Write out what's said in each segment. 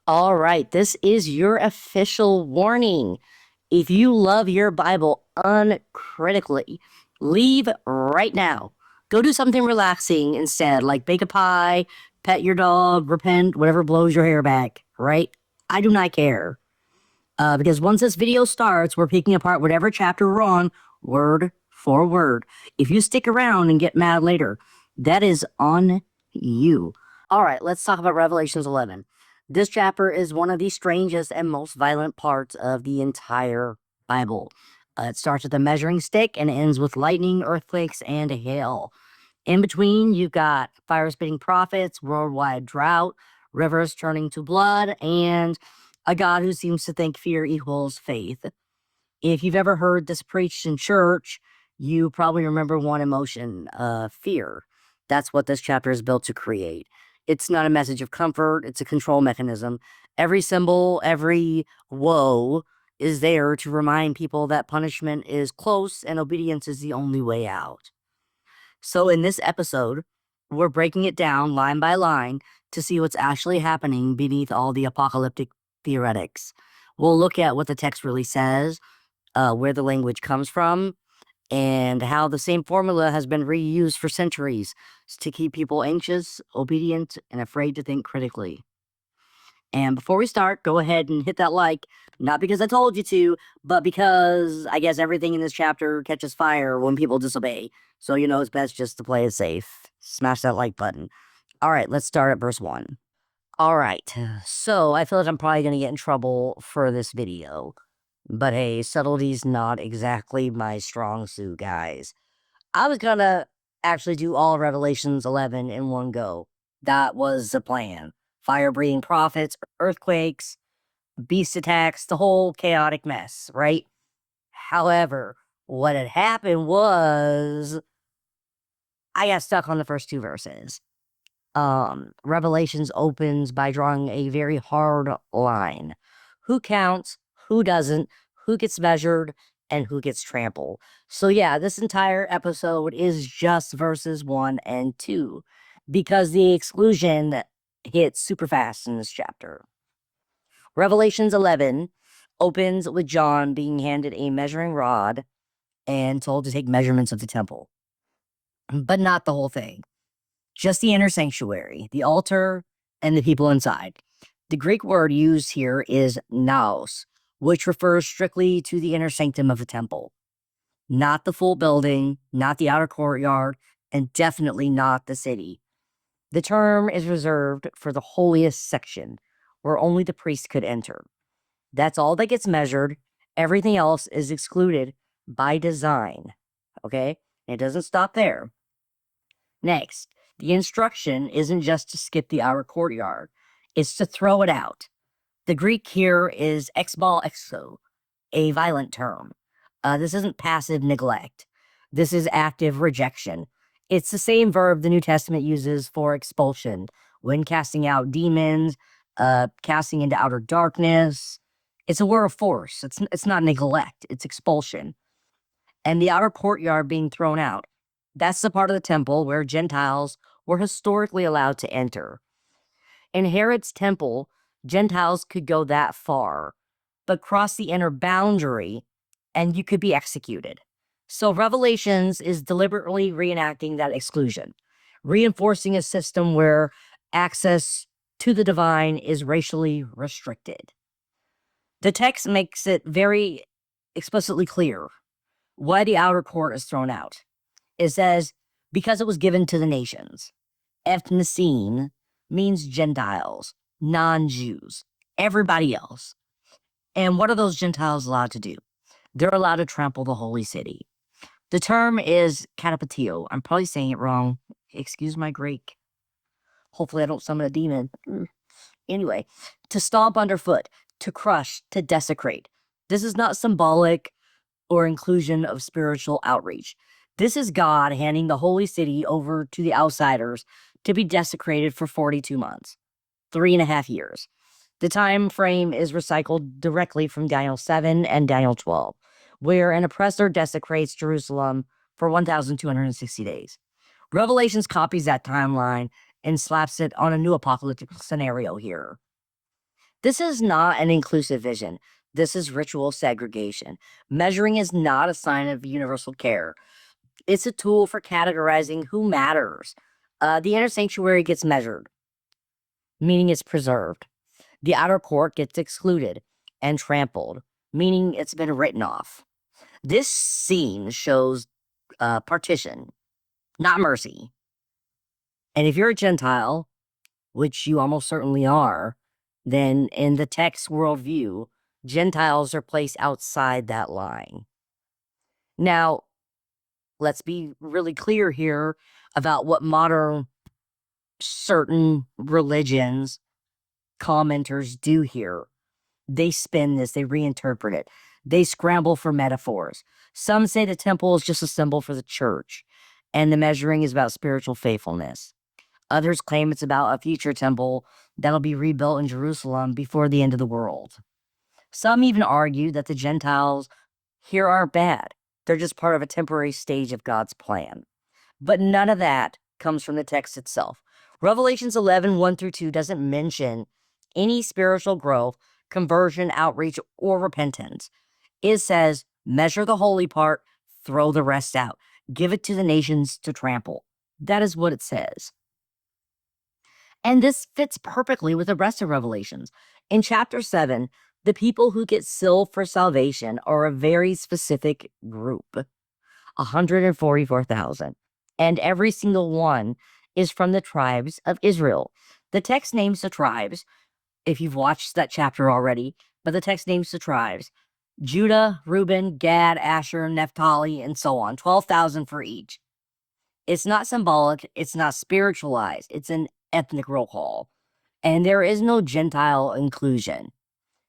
All right, this is your official warning. If you love your Bible uncritically, leave right now. Go do something relaxing instead, like bake a pie, pet your dog, repent, whatever blows your hair back, right? I do not care. Because once this video starts, we're picking apart whatever chapter we're on, word for word. If you stick around and get mad later, that is on you. All right, let's talk about Revelations 11. This chapter is one of the strangest and most violent parts of the entire Bible. It starts with a measuring stick and ends with lightning, earthquakes, and hail. In between, you've got fire spitting prophets, worldwide drought, rivers turning to blood, and a God who seems to think fear equals faith. If you've ever heard this preached in church, you probably remember one emotion, fear. That's what this chapter is built to create. It's not a message of comfort, it's a control mechanism. Every symbol, every woe is there to remind people that punishment is close and obedience is the only way out. So in this episode, we're breaking it down line by line to see what's actually happening beneath all the apocalyptic theoretics. We'll look at what the text really says, where the language comes from, and how the same formula has been reused for centuries to keep people anxious, obedient, and afraid to think critically. And before we start, go ahead and hit that like, not because I told you to, but because I guess everything in this chapter catches fire when people disobey. So you know it's best just to play it safe. Smash that like button. All right, let's start at verse 1. All right, so I feel like I'm probably going to get in trouble for this video. But hey, subtlety's not exactly my strong suit, guys. I was gonna actually do all Revelations 11 in one go. That was the plan. Fire-breathing prophets, earthquakes, beast attacks, the whole chaotic mess, right? However, what had happened was I got stuck on the first two verses. Revelations opens by drawing a very hard line. Who counts, who doesn't, who gets measured, and who gets trampled. So yeah, this entire episode is just verses 1 and 2 because the exclusion hits super fast in this chapter. Revelations 11 opens with John being handed a measuring rod and told to take measurements of the temple, but not the whole thing. Just the inner sanctuary, the altar, and the people inside. The Greek word used here is naos, which refers strictly to the inner sanctum of the temple. Not the full building, not the outer courtyard, and definitely not the city. The term is reserved for the holiest section, where only the priest could enter. That's all that gets measured. Everything else is excluded by design. Okay? It doesn't stop there. Next, the instruction isn't just to skip the outer courtyard, it's to throw it out. The Greek here is exbal exo, a violent term. This isn't passive neglect. This is active rejection. It's the same verb the New Testament uses for expulsion when casting out demons, casting into outer darkness. It's a word of force. It's not neglect, it's expulsion. And the outer courtyard being thrown out. That's the part of the temple where Gentiles were historically allowed to enter. In Herod's temple, Gentiles could go that far, but cross the inner boundary and you could be executed. So Revelations is deliberately reenacting that exclusion, reinforcing a system where access to the divine is racially restricted. The text makes it very explicitly clear why the outer court is thrown out. It says, because it was given to the nations. Ethnicene means Gentiles, non-Jews, everybody else. And what are those Gentiles allowed to do? They're allowed to trample the holy city. The term is katapatio. I'm probably saying it wrong. Excuse my Greek. Hopefully I don't summon a demon. Anyway, to stomp underfoot, to crush, to desecrate. This is not symbolic or inclusion of spiritual outreach. This is God handing the holy city over to the outsiders to be desecrated for 42 months, 3.5 years. The time frame is recycled directly from Daniel 7 and Daniel 12, where an oppressor desecrates Jerusalem for 1,260 days. Revelations copies that timeline and slaps it on a new apocalyptic scenario here. This is not an inclusive vision. This is ritual segregation. Measuring is not a sign of universal care. It's a tool for categorizing who matters. The inner sanctuary gets measured, meaning it's preserved. The outer court gets excluded and trampled, meaning it's been written off. This scene shows partition, not mercy. And if you're a Gentile, which you almost certainly are, then in the text worldview, Gentiles are placed outside that line. Now, let's be really clear here about what modern certain religions commenters do here. They spin this, they reinterpret it, they scramble for metaphors. Some say the temple is just a symbol for the church, and the measuring is about spiritual faithfulness. Others claim it's about a future temple that'll be rebuilt in Jerusalem before the end of the world. Some even argue that the Gentiles here aren't bad. They're just part of a temporary stage of God's plan. But none of that comes from the text itself. Revelations 11, 1 through 2 doesn't mention any spiritual growth, conversion, outreach, or repentance. It says, measure the holy part, throw the rest out. Give it to the nations to trample. That is what it says. And this fits perfectly with the rest of Revelations. In chapter 7, the people who get sealed for salvation are a very specific group, 144,000. And every single one is from the tribes of Israel. The text names the tribes, if you've watched that chapter already, but the text names the tribes: Judah, Reuben, Gad, Asher, Naphtali, and so on, 12,000 for each. It's not symbolic, it's not spiritualized, it's an ethnic roll call. And there is no Gentile inclusion.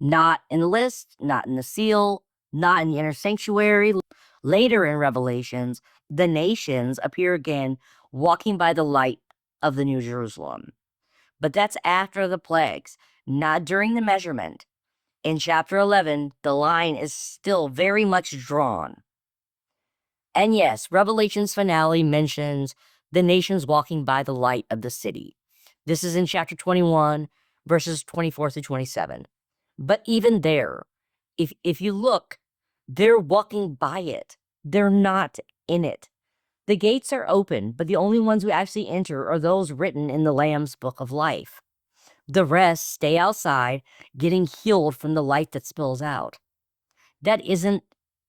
Not in the list, not in the seal, not in the inner sanctuary. Later in Revelations, the nations appear again walking by the light of the New Jerusalem. But that's after the plagues, not during the measurement. In chapter 11, the line is still very much drawn. And yes, Revelation's finale mentions the nations walking by the light of the city. This is in chapter 21, verses 24 through 27. But even there, if you look, they're walking by it. They're not in it. The gates are open, but the only ones who actually enter are those written in the Lamb's Book of Life. The rest stay outside, getting healed from the light that spills out. That isn't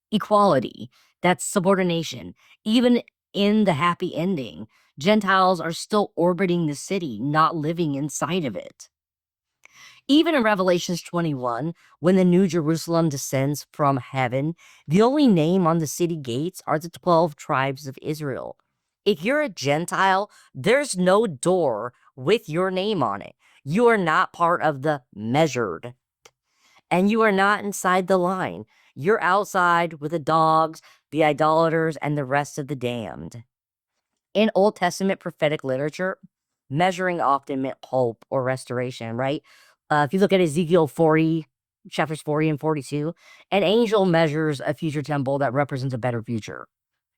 equality. That's subordination. Even in the happy ending, Gentiles are still orbiting the city, not living inside of it. Even in Revelations 21, when the New Jerusalem descends from heaven, the only name on the city gates are the 12 tribes of Israel. If you're a Gentile, there's no door with your name on it. You are not part of the measured. And you are not inside the line. You're outside with the dogs, the idolaters, and the rest of the damned. In Old Testament prophetic literature, measuring often meant hope or restoration, right? If you look at Ezekiel 40, chapters 40 and 42, an angel measures a future temple that represents a better future.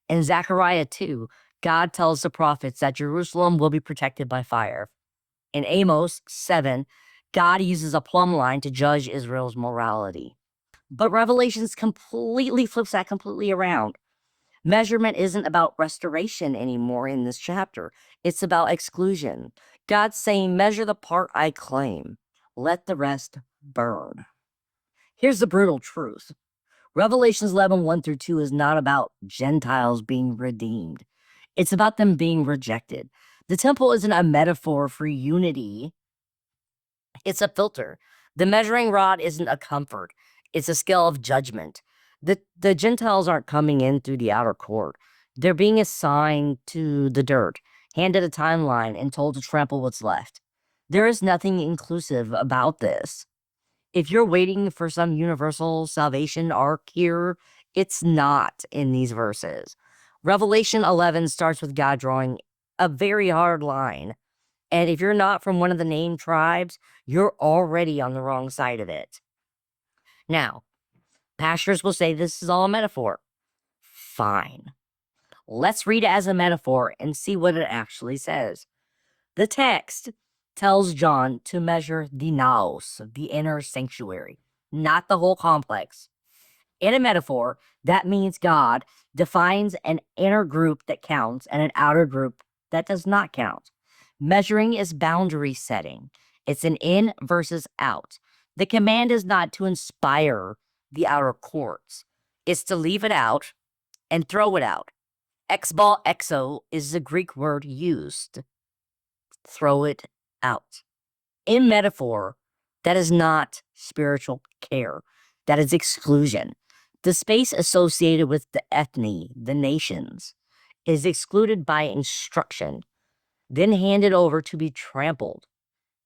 In Zechariah 2, God tells the prophets that Jerusalem will be protected by fire. In Amos 7, God uses a plumb line to judge Israel's morality. But Revelations completely flips that completely around. Measurement isn't about restoration anymore in this chapter. It's about exclusion. God's saying, measure the part I claim. Let the rest burn. Here's the brutal truth. Revelations 11, 1 through 2 is not about Gentiles being redeemed. It's about them being rejected. The temple isn't a metaphor for unity. It's a filter. The measuring rod isn't a comfort. It's a scale of judgment. The Gentiles aren't coming in through the outer court. They're being assigned to the dirt, handed a timeline, and told to trample what's left. There is nothing inclusive about this. If you're waiting for some universal salvation arc here, it's not in these verses. Revelation 11 starts with God drawing a very hard line. And if you're not from one of the named tribes, you're already on the wrong side of it. Now, pastors will say this is all a metaphor. Fine. Let's read it as a metaphor and see what it actually says. The text tells John to measure the naos, the inner sanctuary, not the whole complex. In a metaphor, that means God defines an inner group that counts and an outer group that does not count. Measuring is boundary setting. It's an in versus out. The command is not to inspire the outer courts. It's to leave it out and throw it out. Exbal exo is the Greek word used. Throw it out. In metaphor, that is not spiritual care. That is exclusion. The space associated with the ethne, the nations, is excluded by instruction, then handed over to be trampled.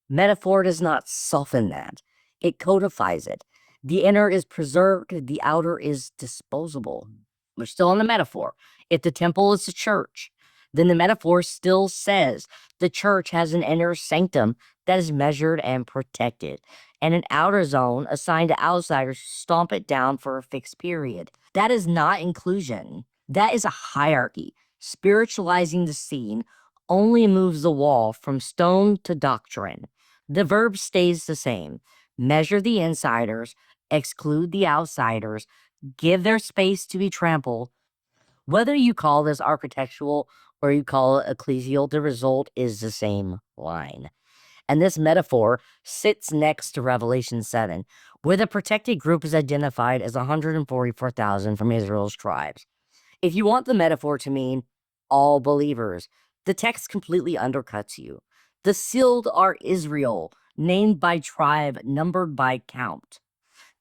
Metaphor does not soften that. It codifies it. The inner is preserved, the outer is disposable. We're still in the metaphor. If the temple is the church, then the metaphor still says the church has an inner sanctum that is measured and protected, and an outer zone assigned to outsiders who stomp it down for a fixed period. That is not inclusion. That is a hierarchy. Spiritualizing the scene only moves the wall from stone to doctrine. The verb stays the same. Measure the insiders, exclude the outsiders, give their space to be trampled. Whether you call this architectural or you call it ecclesial, the result is the same line. And this metaphor sits next to Revelation 7, where the protected group is identified as 144,000 from Israel's tribes. If you want the metaphor to mean all believers, the text completely undercuts you. The sealed are Israel, named by tribe, numbered by count.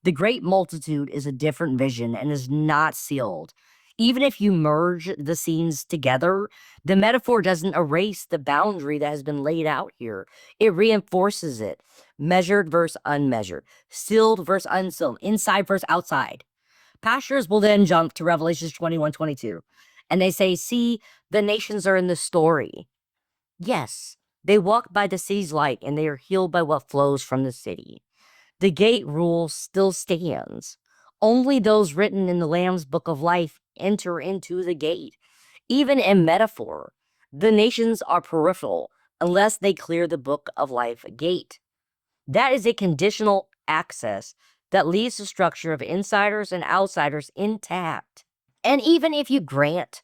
The great multitude is a different vision and is not sealed. Even if you merge the scenes together, the metaphor doesn't erase the boundary that has been laid out here. It reinforces it. Measured versus unmeasured, sealed versus unsealed, inside versus outside. Pastors will then jump to Revelation 21:22, and they say, see, the nations are in the story. Yes, they walk by the city's light, and they are healed by what flows from the city. The gate rule still stands. Only those written in the Lamb's Book of Life enter into the gate. Even in metaphor, the nations are peripheral unless they clear the Book of Life gate. That is a conditional access that leaves the structure of insiders and outsiders intact. And even if you grant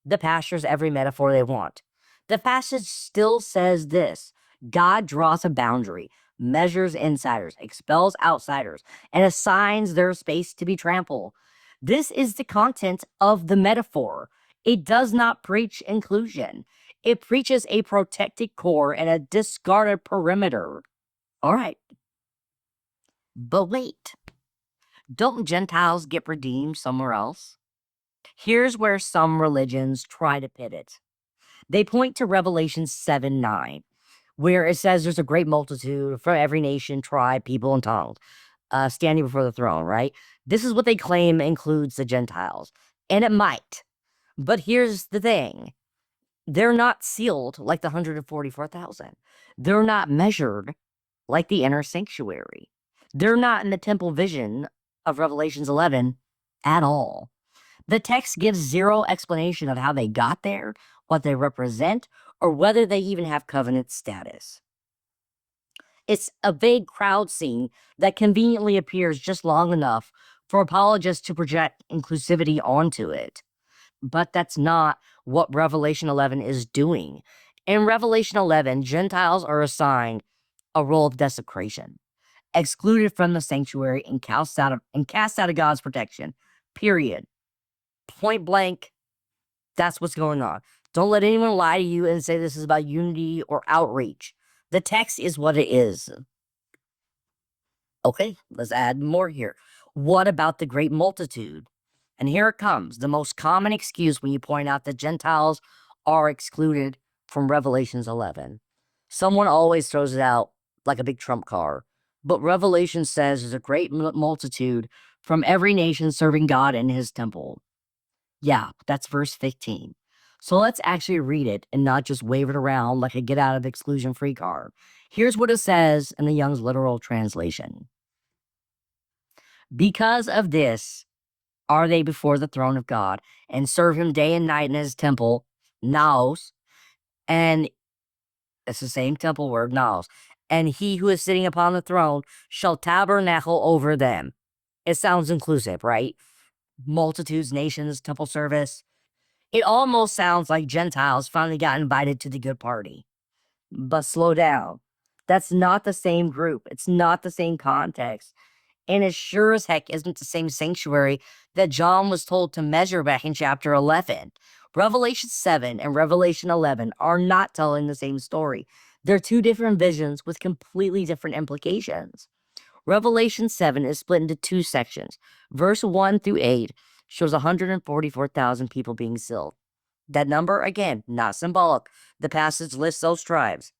the pastors every metaphor they want, the passage still says this: God draws a boundary, measures insiders, expels outsiders, and assigns their space to be trampled. This is the content of the metaphor. It does not preach inclusion. It preaches a protected core and a discarded perimeter. All right. But wait, don't Gentiles get redeemed somewhere else? Here's where some religions try to pit it. They point to Revelation 7:9, where it says there's a great multitude from every nation, tribe, people, and tongue standing before the throne, right? This is what they claim includes the Gentiles. And it might. But here's the thing. They're not sealed like the 144,000. They're not measured like the inner sanctuary. They're not in the temple vision of Revelations 11 at all. The text gives zero explanation of how they got there, what they represent, or whether they even have covenant status. It's a vague crowd scene that conveniently appears just long enough for apologists to project inclusivity onto it. But that's not what Revelation 11 is doing. In Revelation 11, Gentiles are assigned a role of desecration, excluded from the sanctuary and cast out of God's protection. Period. Point blank, that's what's going on. Don't let anyone lie to you and say this is about unity or outreach. The text is what it is. Okay, let's add more here. What about the great multitude? And here it comes, the most common excuse when you point out that Gentiles are excluded from Revelations 11. Someone always throws it out like a big trump card. But Revelation says there's a great multitude from every nation serving God in his temple. Yeah, that's verse 15. So let's actually read it and not just wave it around like a get out of exclusion free card. Here's what it says in the Young's literal translation. Because of this are they before the throne of God and serve him day and night in his temple, naos, and It's the same temple word, naos. And he who is sitting upon the throne shall tabernacle over them. It sounds inclusive, right? Multitudes, nations, temple service. It almost sounds like Gentiles finally got invited to the good party. But slow down. That's not the same group. It's not the same context. And it sure as heck isn't the same sanctuary that John was told to measure back in chapter 11. Revelation 7 and Revelation 11 are not telling the same story. They're two different visions with completely different implications. Revelation 7 is split into two sections. Verse 1 through 8 shows 144,000 people being sealed. That number, again, not symbolic. The passage lists those tribes.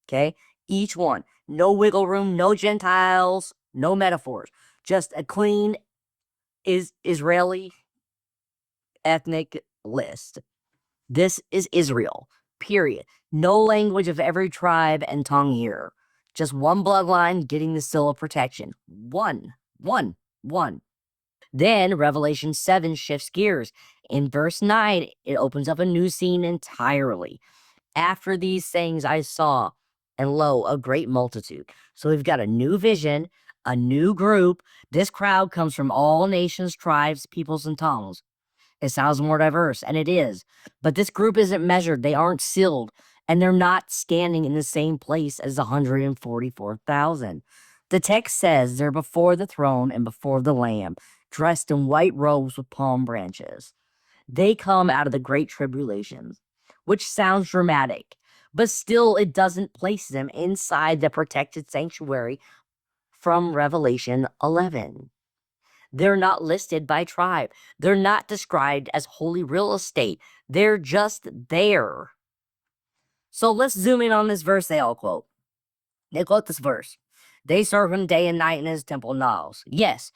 Okay? Each one. No wiggle room, no Gentiles, no metaphors. Just a clean Israeli ethnic list. This is Israel, period. No language of every tribe and tongue here. Just one bloodline getting the seal of protection. One. Then Revelation 7 shifts gears. In verse 9, it opens up a new scene entirely. After these things I saw, and lo, a great multitude. So we've got a new vision, a new group. This crowd comes from all nations, tribes, peoples, and tongues. It sounds more diverse, and it is. But this group isn't measured. They aren't sealed, and they're not standing in the same place as the 144,000. The text says they're before the throne and before the Lamb, dressed in white robes with palm branches. They come out of the great tribulation, which sounds dramatic, but still it doesn't place them inside the protected sanctuary from Revelation 11. They're not listed by tribe. They're not described as holy real estate. They're just there. So let's zoom in on this verse they all quote. They quote this verse. They serve him day and night in his temple, naos. Yes,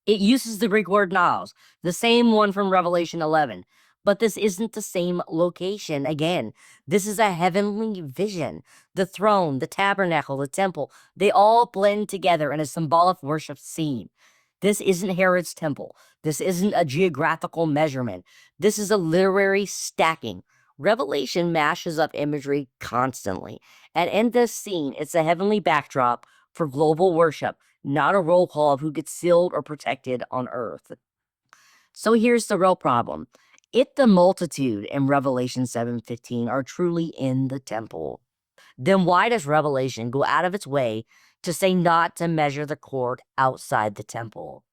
it uses the Greek word naos, the same one from Revelation 11. But this isn't the same location again. This is a heavenly vision. The throne, the tabernacle, the temple, they all blend together in a symbolic worship scene. This isn't Herod's temple. This isn't a geographical measurement. This is a literary stacking. Revelation mashes up imagery constantly. And in this scene, it's a heavenly backdrop for global worship, not a roll call of who gets sealed or protected on earth. So here's the real problem. If the multitude in Revelation 7:15 are truly in the temple, then why does Revelation go out of its way to say not to measure the court outside the temple?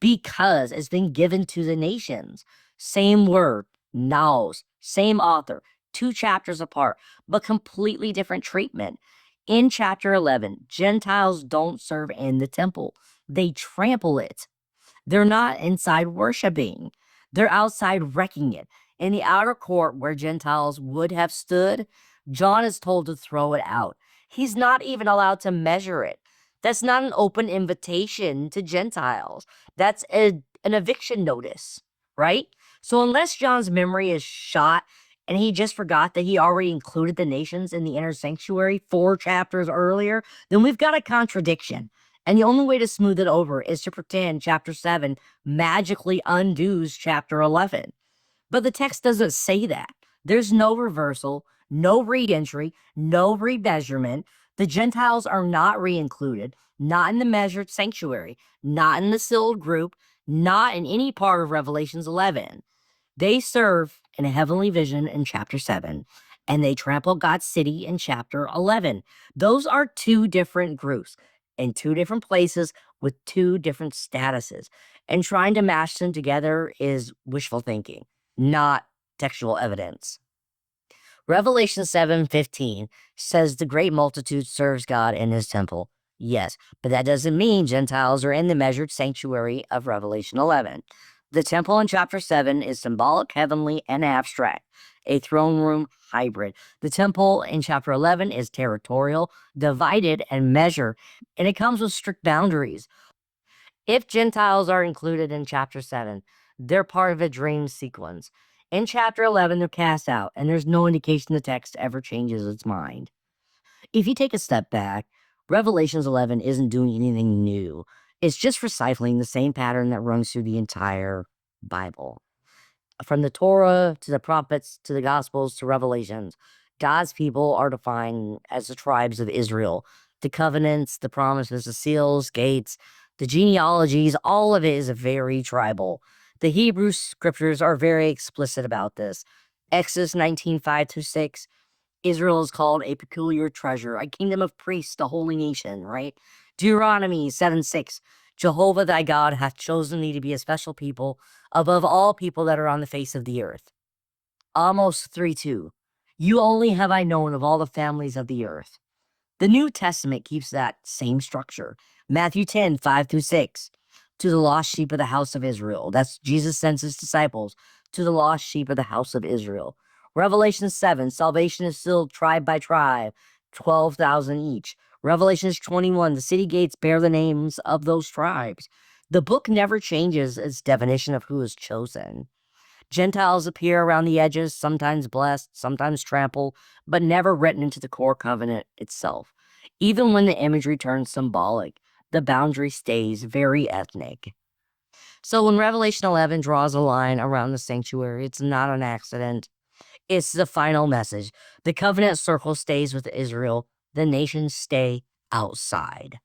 Because it's been given to the nations. Same word, naos, same author, 2 chapters apart, but completely different treatment. In chapter 11, Gentiles don't serve in the temple. They trample it. They're not inside worshiping. They're outside wrecking it. In the outer court where Gentiles would have stood, John is told to throw it out. He's not even allowed to measure it. That's not an open invitation to Gentiles. That's an eviction notice, right? So unless John's memory is shot and he just forgot that he already included the nations in the inner sanctuary 4 chapters earlier, then we've got a contradiction. And the only way to smooth it over is to pretend chapter 7 magically undoes chapter 11. But the text doesn't say that. There's no reversal, no re-entry, no remeasurement. The Gentiles are not re-included, not in the measured sanctuary, not in the sealed group, not in any part of Revelations 11. They serve in a heavenly vision in chapter 7, and they trample God's city in chapter 11. Those are 2 different groups in 2 different places with 2 different statuses. And trying to mash them together is wishful thinking, not textual evidence. Revelation 7:15 says the great multitude serves God in his temple. Yes, but that doesn't mean Gentiles are in the measured sanctuary of Revelation 11. The temple in chapter 7 is symbolic, heavenly, and abstract, a throne room hybrid. The temple in chapter 11 is territorial, divided, and measured, and it comes with strict boundaries. If Gentiles are included in chapter 7, they're part of a dream sequence. In chapter 11, they're cast out, and there's no indication the text ever changes its mind. If you take a step back, Revelations 11 isn't doing anything new. It's just recycling the same pattern that runs through the entire Bible. From the Torah to the prophets to the Gospels to Revelations, God's people are defined as the tribes of Israel. The covenants, the promises, the seals, gates, the genealogies, all of it is very tribal. The Hebrew scriptures are very explicit about this. Exodus 19:5-6, Israel is called a peculiar treasure, a kingdom of priests, a holy nation, right? Deuteronomy 7:6, Jehovah thy God hath chosen thee to be a special people above all people that are on the face of the earth. Amos 3:2, you only have I known of all the families of the earth. The New Testament keeps that same structure. Matthew 10:5-6, to the lost sheep of the house of Israel. That's Jesus sends his disciples to the lost sheep of the house of Israel. Revelation 7, salvation is still tribe by tribe, 12,000 each. Revelations 21, the city gates bear the names of those tribes. The book never changes its definition of who is chosen. Gentiles appear around the edges, sometimes blessed, sometimes trampled, but never written into the core covenant itself. Even when the imagery turns symbolic, the boundary stays very ethnic. So when Revelation 11 draws a line around the sanctuary, it's not an accident. It's the final message. The covenant circle stays with Israel. The nations stay outside.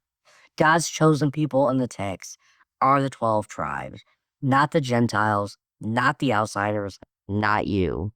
God's chosen people in the text are the 12 tribes, not the Gentiles, not the outsiders, not you.